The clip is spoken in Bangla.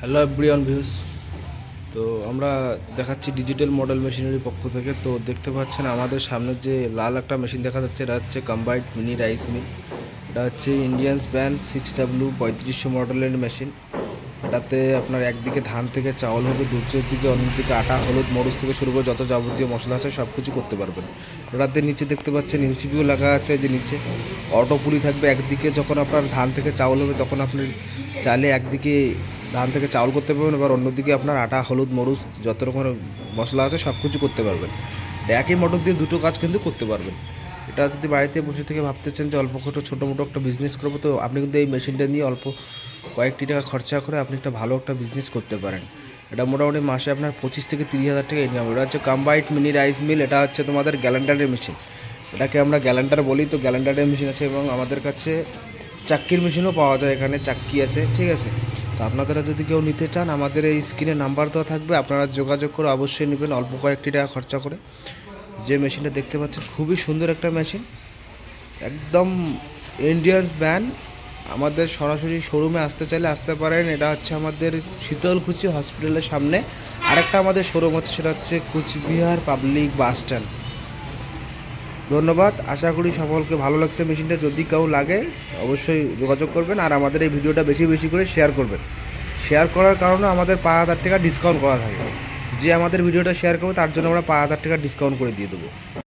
Hello everyone views. তো আমরা দেখাচ্ছি ডিজিটাল মডেল মেশিনারি পক্ষ থেকে। তো দেখতে পাচ্ছেন আমাদের সামনে যে লাল একটা মেশিন দেখা যাচ্ছে, এটা হচ্ছে কম্বাইন্ড মিনি রাইস মিল। এটা হচ্ছে ইন্ডিয়ানস ব্র্যান্ড 6W3500 মডেলের মেশিন। এটাতে আপনার একদিকে ধান থেকে চাউল হবে, দুধের দিকে অন্যদিকে আটা, হলুদ, মরিচ থেকে শুরু করে যত যাবতীয় মশলা আছে সব কিছু করতে পারবেন। এটাতে নিচে দেখতে পাচ্ছেন এনসিপিও লেখা আছে, যে নিচে অটো পুলি থাকবে। একদিকে যখন আপনার ধান থেকে চাউল হবে তখন আপনি চাইলে একদিকে ধান থেকে চাউল করতে পারবেন, এবার অন্যদিকে আপনার আটা, হলুদ, মরিচ যত রকমের মশলা আছে সব কিছু করতে পারবেন। একই মোটর দিয়ে দুটো কাজ কিন্তু করতে পারবেন। এটা যদি বাড়িতে বসে থেকে ভাবতেছেন যে অল্প ছোটো মোটো একটা বিজনেস করবো, তো আপনি কিন্তু এই মেশিনটা নিয়ে অল্প কয়েকটি টাকা খরচা করে আপনি একটা ভালো একটা বিজনেস করতে পারেন। এটা মোটামুটি মাসে আপনার 25 থেকে 30 হাজার টাকা ইনকাম। এটা হচ্ছে কম্বাইন্ড মিনি রাইস মিল। এটা হচ্ছে তোমাদের গ্যালেন্ডারের মেশিন, এটাকে আমরা গ্যালেন্ডার বলি। তো গ্যালেন্ডারের মেশিন আছে এবং আমাদের কাছে চাক্কির মেশিনও পাওয়া যায়, এখানে চাক্কি আছে, ঠিক আছে। তো আপনারা যদি কেউ নিতে চান, আমাদের এই স্ক্রিনে নাম্বার দেওয়া থাকবে, আপনারা যোগাযোগ করে অবশ্যই নেবেন অল্প কয়েকটি টাকা খরচা করে। যে মেশিনটা দেখতে পাচ্ছেন খুবই সুন্দর একটা মেশিন, একদম ইন্ডিয়ান্স ব্র্যান্ড। আমাদের সরাসরি শোরুমে আসতে চাইলে আসতে পারেন। এটা হচ্ছে আমাদের শীতলকুচি হসপিটালের সামনে। আরেকটা আমাদের শোরুম হচ্ছে, সেটা হচ্ছে কুচবিহার পাবলিক বাস স্ট্যান্ড। ধন্যবাদ, আশা করি সকলকে ভালো লাগছে মেশিনটা। যদি কেউ লাগে অবশ্যই যোগাযোগ করবেন, আর আমাদের এই ভিডিওটা বেশি বেশি করে শেয়ার করবেন। শেয়ার করার কারণে আমাদের 5,000 টাকা ডিসকাউন্ট করা থাকে। যে আমাদের ভিডিওটা শেয়ার করবে তার জন্য আমরা 5,000 টাকা ডিসকাউন্ট করে দিয়ে দেবো।